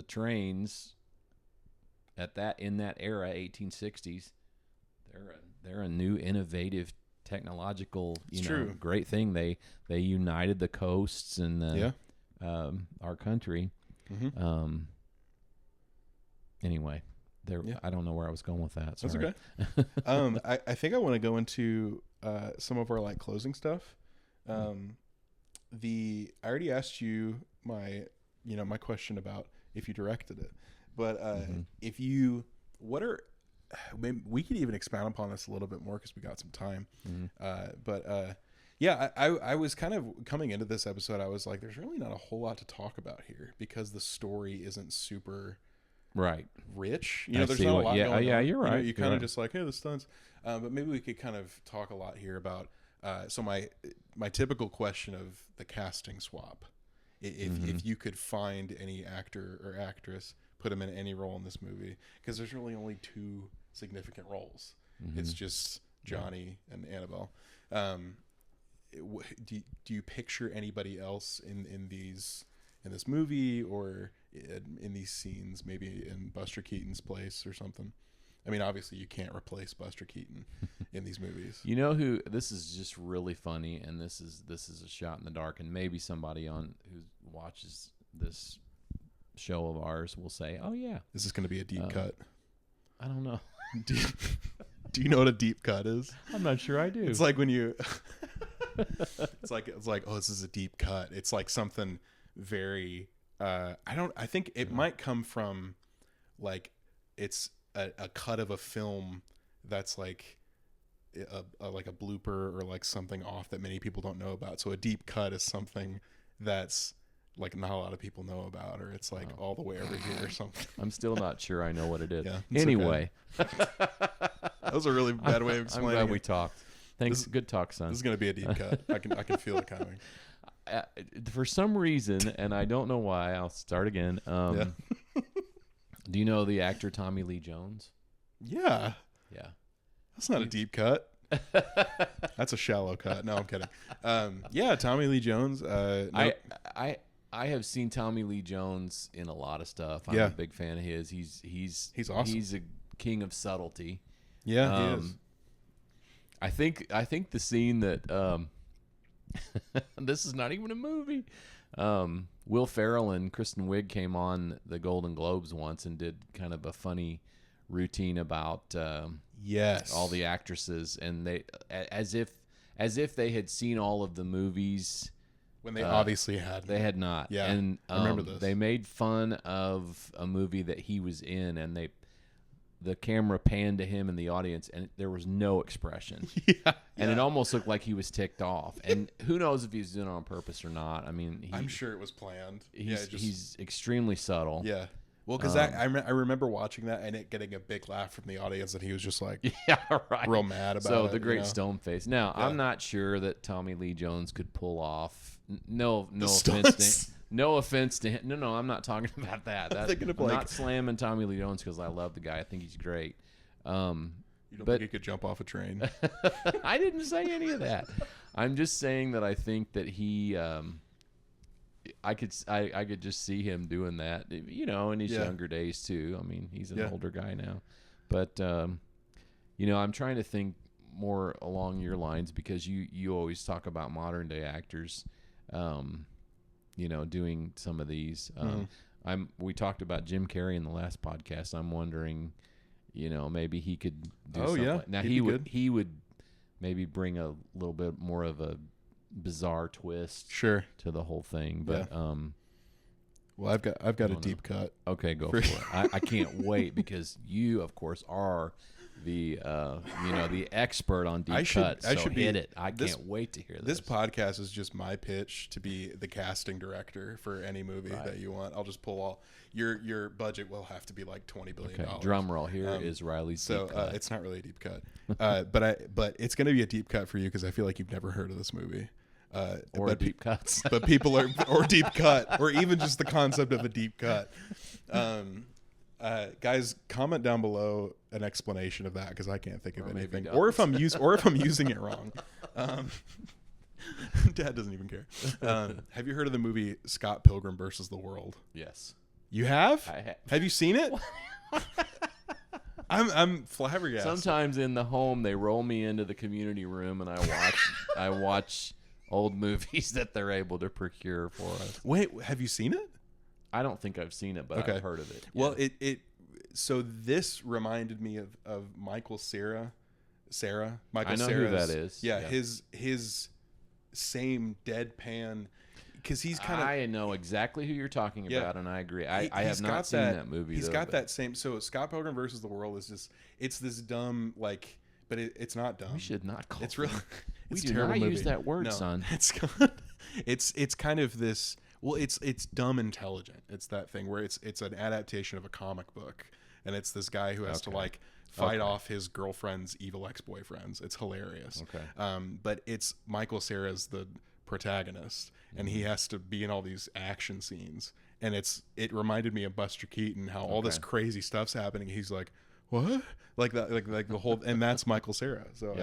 trains in that era, 1860s, they're a new, innovative, technological, great thing. They united the coasts and our country. Anyway, I don't know where I was going with that. Sorry. That's okay. I think I want to go into some of our like closing stuff. I already asked you my question about if you directed it, but maybe we could even expound upon this a little bit more because we got some time. I was kind of coming into this episode, I was like, there's really not a whole lot to talk about here because the story isn't super rich. There's not a lot going on. Yeah, you're right. You kind of just like, hey, the stunts. But maybe we could kind of talk a lot here about so my typical question of the casting swap. If you could find any actor or actress, put them in any role in this movie, because there's really only two significant roles. It's just Johnny and Annabelle. Do you picture anybody else in this movie or in these scenes, maybe in Buster Keaton's place or something? I mean, obviously you can't replace Buster Keaton in these movies. You know who? This is just really funny, and this is a shot in the dark, and maybe somebody who watches this show of ours will say, "Oh yeah, this is going to be a deep cut." I don't know. Do you know what a deep cut is? I'm not sure I do. It's like when you it's like oh, this is a deep cut. It's like something very I think it might come from like it's a cut of a film that's like a blooper or like something off that many people don't know about. So a deep cut is something that's like not a lot of people know about, or it's like all the way over here or something. I'm still not sure I know what it is. Yeah, anyway. Okay. That was a really bad way of explaining I'm glad we talked. Thanks. Good talk, son. This is going to be a deep cut. I can feel it coming. For some reason, and I don't know why, I'll start again. Do you know the actor Tommy Lee Jones? Yeah. Yeah. That's not a deep cut. That's a shallow cut. No, I'm kidding. Yeah, Tommy Lee Jones. I have seen Tommy Lee Jones in a lot of stuff. I'm a big fan of his. He's awesome. He's a king of subtlety. Yeah, he is. I think the scene that this is not even a movie. Will Ferrell and Kristen Wiig came on the Golden Globes once and did kind of a funny routine about Yes. all the actresses, and they as if they had seen all of the movies when they obviously had. They had not. Yeah, and I remember this. They made fun of a movie that he was in, and the camera panned to him in the audience, and there was no expression. And it almost looked like he was ticked off. And who knows if he's doing it on purpose or not? I mean, I'm sure it was planned. He's extremely subtle. Yeah. Well, because I remember watching that and it getting a big laugh from the audience, and he was just like, real mad about it. So the great stone face. Now, I'm not sure that Tommy Lee Jones could pull off. No offense. No offense to him. No, I'm not talking about that. I'm not slamming Tommy Lee Jones because I love the guy. I think he's great. You don't think he could jump off a train? I didn't say any of that. I'm just saying that I think that he. I could just see him doing that, in his younger days too. I mean, he's an older guy now, but I'm trying to think more along your lines because you always talk about modern day actors, doing some of these. We talked about Jim Carrey in the last podcast. I'm wondering, maybe he could do something. Yeah. Now he would maybe bring a little bit more of a bizarre twist to the whole thing, but well, I've got a deep cut. Okay, go for it. I can't wait because you of course are the the expert on deep cuts. I can't wait to hear this. This podcast is just my pitch to be the casting director for any movie that you want. I'll just pull all your budget will have to be like $20 billion. Okay, drum roll. Here is Riley's deep cut. It's not really a deep cut, but it's going to be a deep cut for you because I feel like you've never heard of this movie. Deep cuts, but people are or deep cut, or even just the concept of a deep cut. Guys, comment down below an explanation of that because I can't think of anything, or if I'm using it wrong. Dad doesn't even care. Have you heard of the movie Scott Pilgrim versus the World? Yes. You have? I have. Have you seen it? I'm flabbergasted. Sometimes in the home they roll me into the community room and I watch old movies that they're able to procure for us. Wait, have you seen it? I don't think I've seen it, but I've heard of it. Well, so this reminded me of Michael Cera. Michael I know who that is. Yeah, his same deadpan, because he's kind of. I know exactly who you're talking about, and I agree. I have not seen that movie. He's got that same. So Scott Pilgrim versus the World is just it's this dumb but it's not dumb. We should not call. It's really. We do not use that word, son. It's kind of this. Well, it's dumb intelligent. It's that thing where it's an adaptation of a comic book, and it's this guy who has to fight off his girlfriend's evil ex-boyfriends. It's hilarious. Okay. But it's Michael Cera's the protagonist, and he has to be in all these action scenes, and it reminded me of Buster Keaton, how all this crazy stuff's happening. He's like, what? Like that, like the whole, and that's Michael Cera. So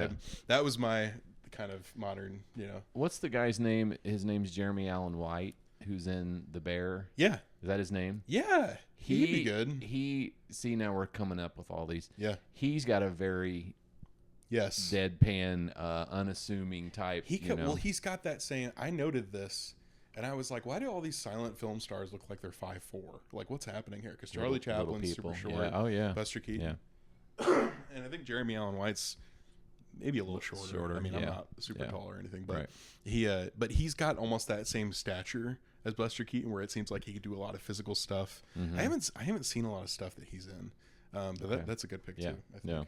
that was my kind of modern, What's the guy's name? His name's Jeremy Allen White, who's in The Bear. Yeah. Is that his name? Yeah. He'd be good. See, now we're coming up with all these. Yeah. He's got a very deadpan, unassuming type. Well, he's got that saying. I noted this, and I was like, why do all these silent film stars look like they're 5'4"? Like, what's happening here? Because Charlie Chaplin's super short. Yeah. Oh, yeah. Buster Keaton. Yeah. And I think Jeremy Allen White's maybe a little shorter. I mean, I'm not super tall or anything, but but he's got almost that same stature as Buster Keaton, where it seems like he could do a lot of physical stuff. Mm-hmm. I haven't seen a lot of stuff that he's in, but that's a good pick too. I think.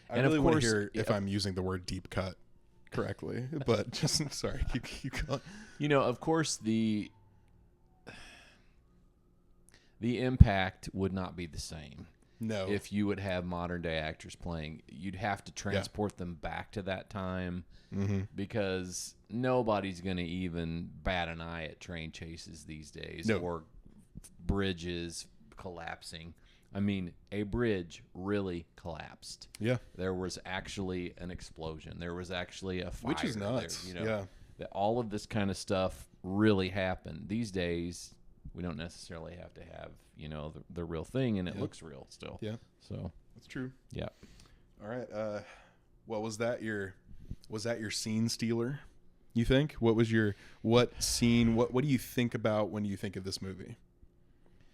I really want to hear if I'm using the word deep cut correctly, but just sorry, keep going. Of course the impact would not be the same. No. If you would have modern day actors playing, you'd have to transport them back to that time, because nobody's going to even bat an eye at train chases these days or bridges collapsing. I mean, a bridge really collapsed. Yeah. There was actually an explosion. There was actually a fire. Which is nuts. That all of this kind of stuff really happened. These days, we don't necessarily have to have, the real thing, and it looks real still. Yeah. So that's true. Yeah. All right. What was that? Was that your scene stealer? You think? What scene? What do you think about when you think of this movie?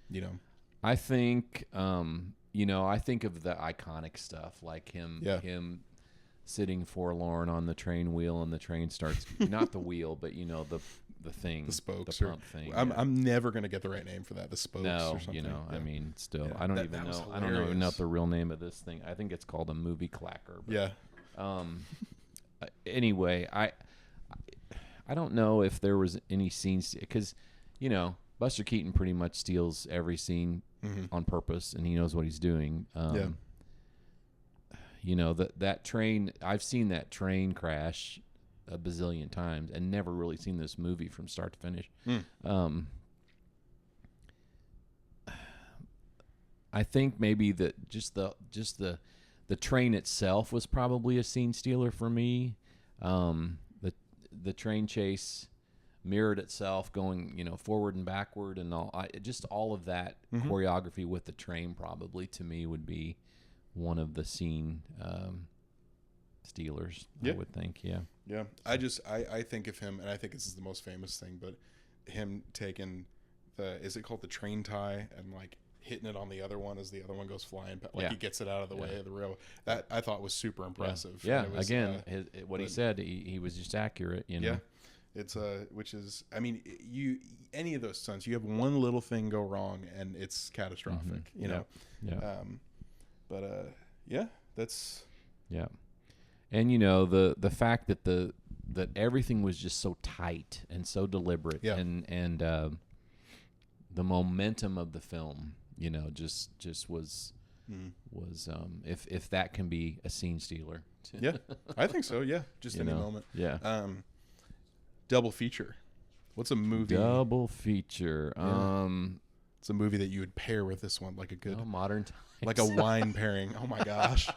You know, I think I think of the iconic stuff, like him sitting forlorn on the train wheel, and the train starts not the wheel, but the thing, the spokes, the pump thing. I'm never gonna get the right name for that. The spokes, no, or something. I mean, still, I don't even know. I don't even know the real name of this thing. I think it's called a movie clacker. But, anyway, I don't know if there was any scenes, because Buster Keaton pretty much steals every scene on purpose, and he knows what he's doing. That train, I've seen that train crash a bazillion times and never really seen this movie from start to finish. I think maybe that just the train itself was probably a scene stealer for me. The train chase mirrored itself going, forward and backward, and all of that choreography with the train probably to me would be one of the scene stealers. I would think. Yeah. I think of him, and I think this is the most famous thing, but him taking is it called the train tie, and like hitting it on the other one as the other one goes flying, like he gets it out of the way of the rail. That I thought was super impressive. Yeah. Was, again, he said, he was just accurate. Yeah. It's which is, I mean, any of those stunts, you have one little thing go wrong and it's catastrophic. You know. Yeah. That's. Yeah. And the fact that that everything was just so tight and so deliberate, and the momentum of the film, just was if that can be a scene stealer. Yeah, I think so. Yeah, just any moment. Yeah. Double feature. What's a movie? Double feature. Yeah. It's a movie that you would pair with this one, like a good modern times. Like a wine pairing. Oh my gosh,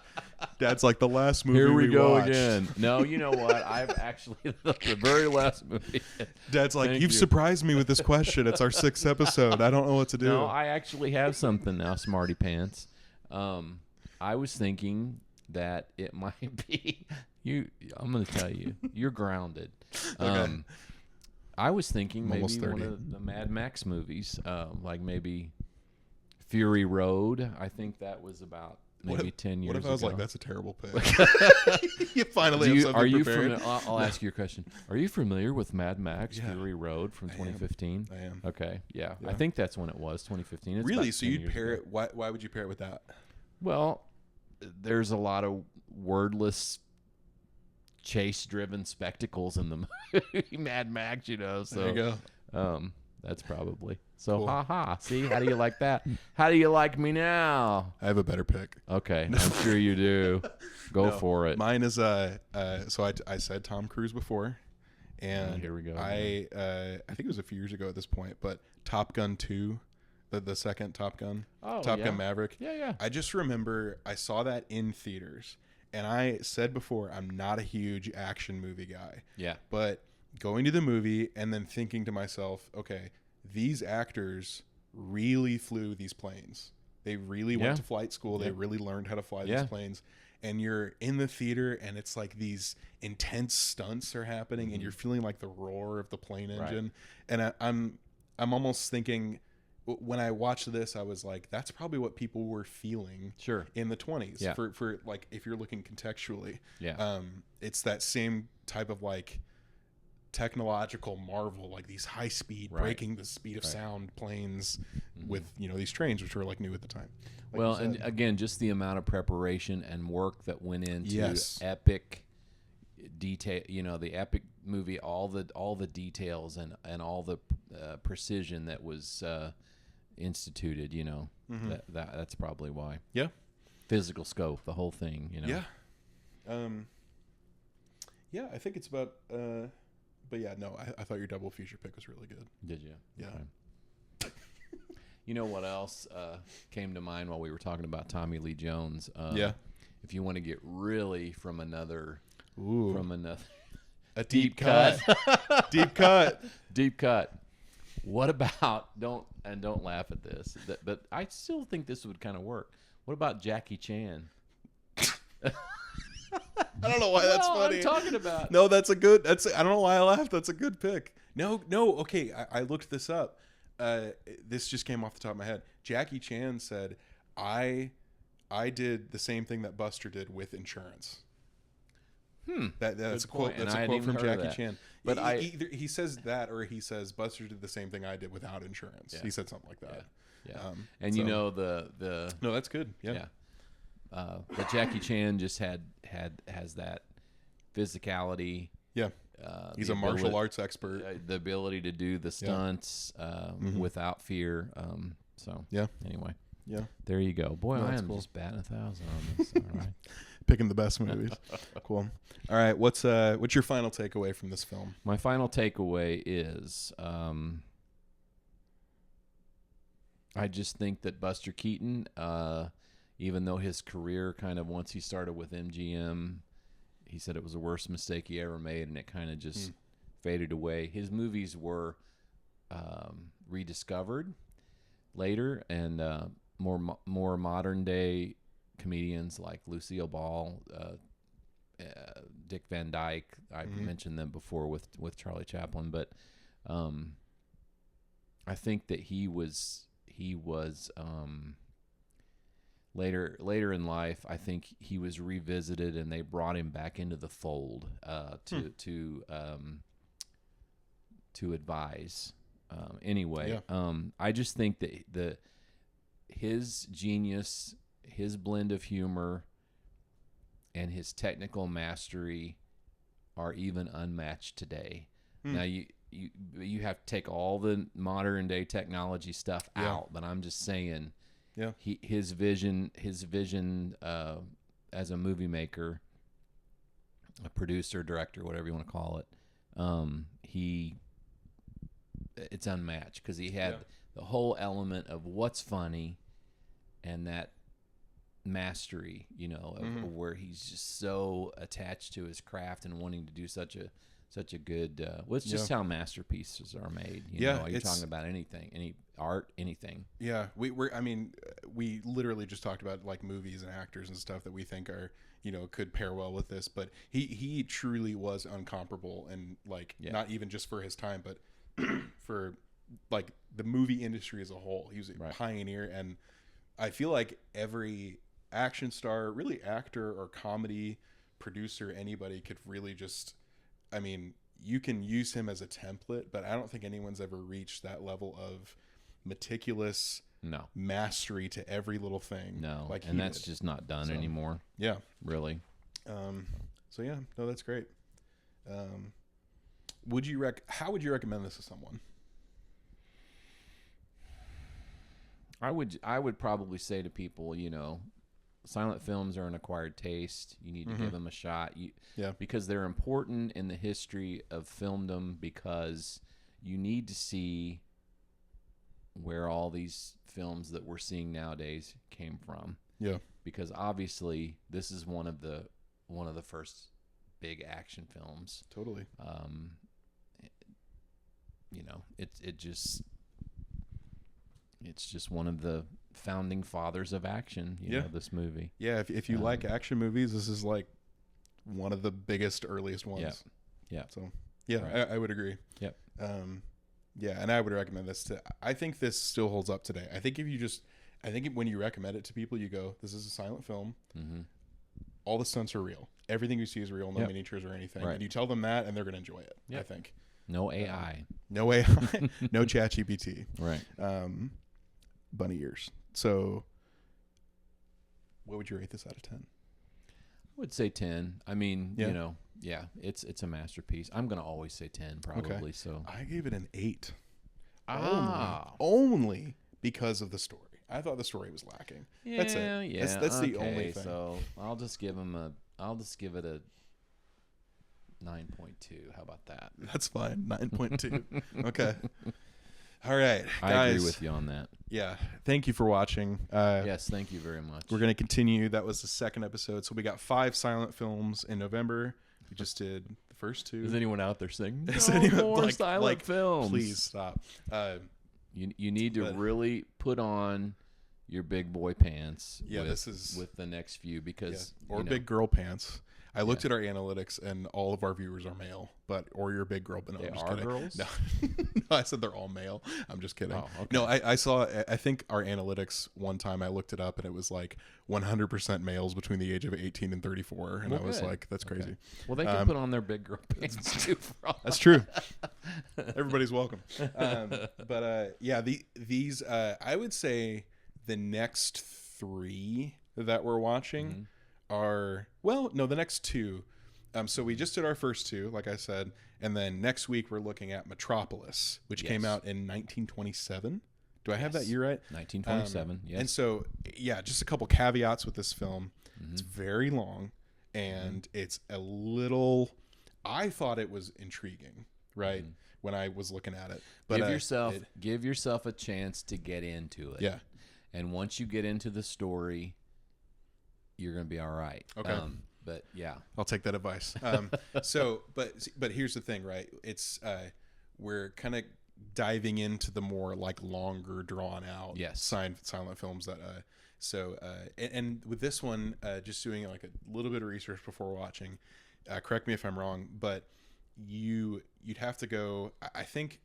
that's like the last movie. Here we go watched. Again. No, you know what? I've actually the very last movie. Dad's like, you've surprised me with this question. It's our 6th episode. I don't know what to do. No, I actually have something now, smarty pants. I was thinking that it might be you. I'm going to tell you, you're grounded. Okay. I was thinking maybe one of the Mad Max movies, like maybe Fury Road. I think that was about maybe 10 years ago. What if I was like, that's a terrible pick? You finally have something prepared. I'll ask you a question. Are you familiar with Mad Max Fury Road from 2015? I am. Okay, yeah. I think that's when it was, 2015. It's really? So you'd pair it, why would you pair it with that? Well, there's a lot of wordless chase-driven spectacles in the movie Mad Max, So there you go. That's probably so. Cool. Ha. See, how do you like that? How do you like me now? I have a better pick. Okay, I'm sure you do. Go for it. Mine is so I said Tom Cruise before, and here we go. I think it was a few years ago at this point, but Top Gun 2, the second Top Gun, Top Gun Maverick. Yeah. I just remember I saw that in theaters. And I said before, I'm not a huge action movie guy. Yeah. But going to the movie and then thinking to myself, okay, these actors really flew these planes. They really went to flight school. They really learned how to fly these planes. And you're in the theater and it's like these intense stunts are happening and you're feeling like the roar of the plane engine. And I'm almost thinking, when I watched this, I was like, that's probably what people were feeling in the 20s. Yeah. For like, if you're looking contextually. Yeah. It's that same type of like technological marvel, like these high speed, breaking the speed of sound planes with, these trains, which were like new at the time. Like well, and again, just the amount of preparation and work that went into epic detail, the epic movie, all the details and all the precision that was instituted, that's probably why. Yeah. Physical scope, the whole thing, Yeah. I think it's about but yeah, no, I thought your double feature pick was really good. Did you? Yeah. Okay. You know what else came to mind while we were talking about Tommy Lee Jones? If you want to get really from another a deep cut. Deep cut. What about don't laugh at this, but I still think this would kind of work. What about Jackie Chan? I don't know why that's funny. I'm talking about. No, that's a good. I don't know why I laughed. That's a good pick. No. Okay, I looked this up. This just came off the top of my head. Jackie Chan said, "I did the same thing that Buster did with insurance." That's a quote. That's a quote from Jackie Chan. But either he says that, or he says Buster did the same thing I did without insurance. Yeah. He said something like that. Yeah. And so, you know the no, that's good. Yeah. But Jackie Chan just has that physicality. Yeah. He's a martial arts expert. The ability to do the stunts without fear. So anyway. Yeah. There you go. Boy, I am just batting 1,000 on this. All right. Picking the best movies. Cool. All right. What's your final takeaway from this film? My final takeaway is I just think that Buster Keaton, even though his career kind of, once he started with MGM, he said it was the worst mistake he ever made, and it kind of just faded away. His movies were rediscovered later, and more modern day comedians like Lucille Ball, Dick Van Dyke. I've mentioned them before with Charlie Chaplin, but I think that he was later in life. I think he was revisited, and they brought him back into the fold to advise. Anyway, I just think that his genius, his blend of humor, and his technical mastery are even unmatched today. Now you have to take all the modern day technology stuff out, but I'm just saying, his vision as a movie maker, a producer, director, whatever you want to call it, it's unmatched because he had the whole element of what's funny and that mastery, of where he's just so attached to his craft and wanting to do such a good it's just how masterpieces are made. You're talking about anything, any art, anything. Yeah, we literally just talked about like movies and actors and stuff that we think are could pair well with this, but he truly was incomparable, and not even just for his time, but for like the movie industry as a whole. He was a pioneer, and I feel like every action star, really actor or comedy producer, anybody could really just, you can use him as a template, but I don't think anyone's ever reached that level of meticulous mastery to every little thing. No, and that's just not done anymore. Yeah, really. So yeah, no, that's great. How would you recommend this to someone? I would probably say to people, silent films are an acquired taste. You need to give them a shot. Because they're important in the history of filmdom, because you need to see where all these films that we're seeing nowadays came from. Yeah. Because obviously this is one of the first big action films. Totally. It's just one of the founding fathers of action, this movie. Yeah, if you like action movies, this is like one of the biggest, earliest ones. Yeah. So, right. I would agree. Yep. And I would recommend this I think this still holds up today. I think when you recommend it to people, you go, this is a silent film. Mm-hmm. All the stunts are real. Everything you see is real, no miniatures or anything. Right. And you tell them that, and they're going to enjoy it, I think. No AI. No AI. No ChatGPT. Right. Bunny ears. So what would you rate this out of 10? I would say 10. It's a masterpiece. I'm going to always say 10 probably. Okay. So I gave it an 8. Only because of the story. I thought the story was lacking. Yeah, that's it. Yeah. That's the only thing. So I'll just give it a 9.2. How about that? That's fine. 9.2. Okay. All right, guys. I agree with you on that. Yeah. Thank you for watching. Yes, thank you very much. We're going to continue. That was the second episode. So we got 5 silent films in November. We just did the first 2. Is anyone out there saying, more silent films? Please stop. You need to really put on your big boy pants. Yeah, this is with the next few, because or big girl pants. I looked at our analytics, and all of our viewers are male, or you're a big girl. But no, They I'm just are kidding. girls? No. No, I said they're all male. I'm just kidding. Oh, okay. No, I think our analytics one time I looked it up, and it was like 100% males between the age of 18 and 34, and Well, I was good. like, that's crazy. Well, they can put on their big girl pants too. That's true. Everybody's welcome. Yeah, these I would say the next 3 that we're watching are, well, no, the next 2. So we just did our first 2, like I said, and then next week we're looking at Metropolis, which came out in 1927. Do I have that year right? 1927. Yes. And so, yeah, just a couple caveats with this film. It's very long, and it's a little. I thought it was intriguing, right, when I was looking at it. But give yourself a chance to get into it. Yeah. And once you get into the story, you're going to be all right. Okay. But yeah, I'll take that advice. But here's the thing, right? It's we're kind of diving into the more like longer, drawn out, silent films that. And with this one, just doing like a little bit of research before watching. Correct me if I'm wrong, but you'd have to go. I think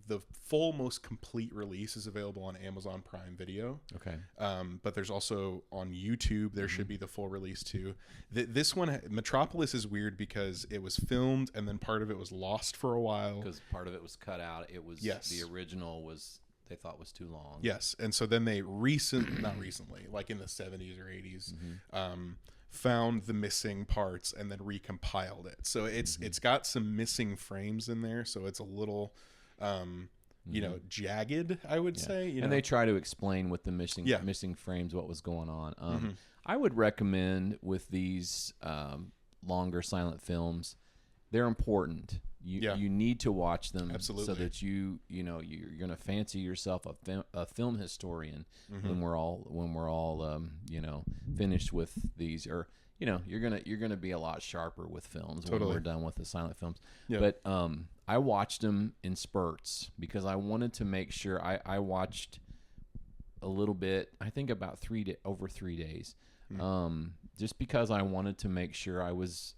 the full, most complete release is available on Amazon Prime Video. Okay. But there's also on YouTube. There should be the full release too. This one, Metropolis, is weird because it was filmed and then part of it was lost for a while. Because part of it was cut out. It was the original was they thought was too long. Yes, and so then they not recently, like in the 70s or 80s. Found the missing parts and then recompiled it. So it's got some missing frames in there. So it's a little, jagged, I would say. And they try to explain with the missing frames what was going on. I would recommend with these longer silent films, they're important. You need to watch them. Absolutely. So that you're going to fancy yourself a film historian when we're all finished with these, or you're gonna be a lot sharper with films when we're done with the silent films. But I watched them in spurts because I wanted to make sure I watched a little bit. I think about over 3 days. Just because I wanted to make sure I was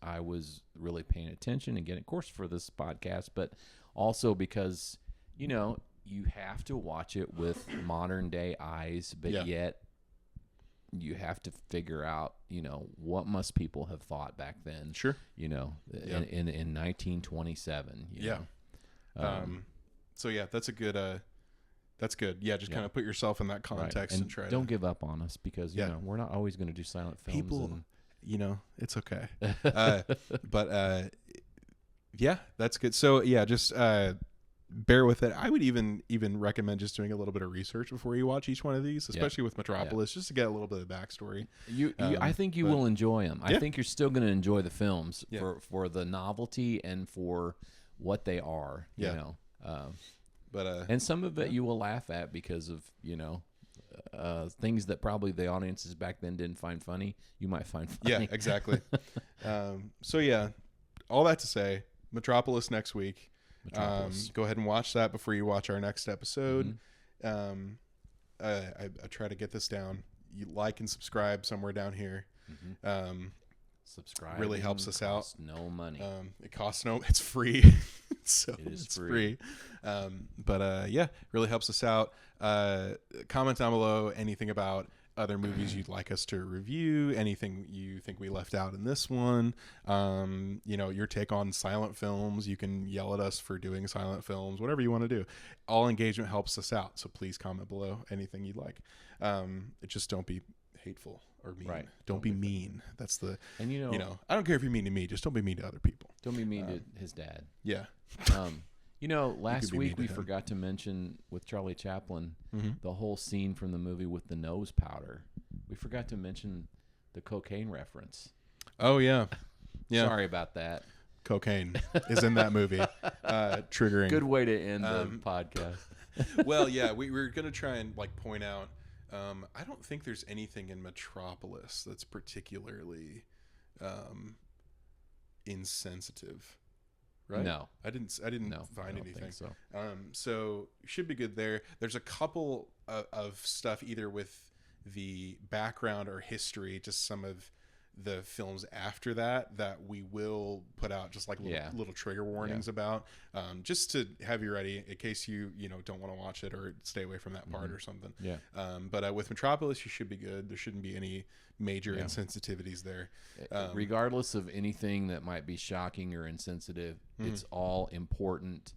really paying attention and getting, of course, for this podcast, but also because, you have to watch it with modern day eyes, but yet you have to figure out, what must people have thought back then? Sure. In 1927. So yeah, that's a good. That's good. Yeah, just kind of put yourself in that context and try. Don't give up on us because we're not always going to do silent films. People, it's okay. Yeah, that's good. So yeah, just bear with it. I would even recommend just doing a little bit of research before you watch each one of these, especially with Metropolis, just to get a little bit of backstory. I think you will enjoy them. I think you're still going to enjoy the films for the novelty and for what they are. And some of it you will laugh at because of things that probably the audiences back then didn't find funny. You might find funny. Yeah, exactly. So yeah, all that to say, Metropolis next week. Go ahead and watch that before you watch our next episode. I try to get this down. You like and subscribe somewhere down here. Subscribe really helps us out. No money. It costs it's free. So it's free. Really helps us out. Comment down below anything about other movies you'd like us to review, anything you think we left out in this one, your take on silent films. You can yell at us for doing silent films, whatever you want to do. All engagement helps us out, so please comment below anything you'd like. Just don't be hateful or mean. Right. Don't be mean. That's the and I don't care if you're mean to me, just don't be mean to other people. Don't be mean to his dad. Yeah. Last week we forgot to mention with Charlie Chaplin the whole scene from the movie with the nose powder. We forgot to mention the cocaine reference. Oh yeah. Sorry about that. Cocaine is in that movie. Triggering. Good way to end the podcast. Well, yeah, we were gonna try and point out. I don't think there's anything in Metropolis that's particularly insensitive. Right? No, I didn't find anything. So should be good there. There's a couple of stuff either with the background or history, just some of the films after that we will put out just like little trigger warnings about, just to have you ready in case you don't want to watch it or stay away from that part or something. But with Metropolis, you should be good. There shouldn't be any major insensitivities there. Regardless of anything that might be shocking or insensitive, it's all important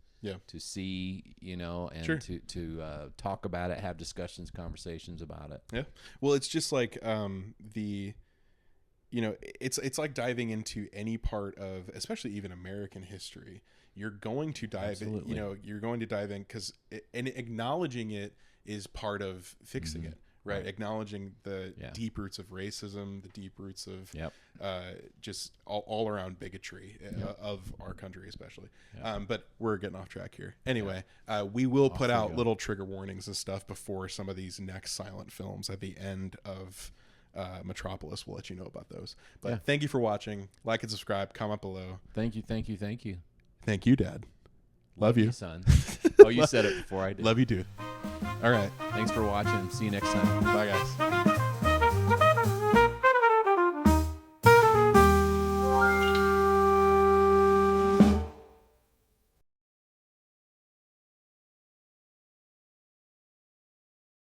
to see, and to talk about it, have discussions, conversations about it. Yeah. Well, it's just like it's like diving into any part of, especially even American history. You're going to dive in, you're going to dive in and acknowledging it is part of fixing it, right? Acknowledging the deep roots of racism, the deep roots of just all around bigotry of our country, especially. But we're getting off track here. Anyway, we will put out little trigger warnings and stuff before some of these next silent films at the end of Metropolis. We'll let you know about those. But thank you for watching. Like and subscribe. Comment below. Thank you. Thank you, Dad. Love you, son. Oh, you said it before I did. Love you, dude. All right. Thanks for watching. See you next time. Bye, guys.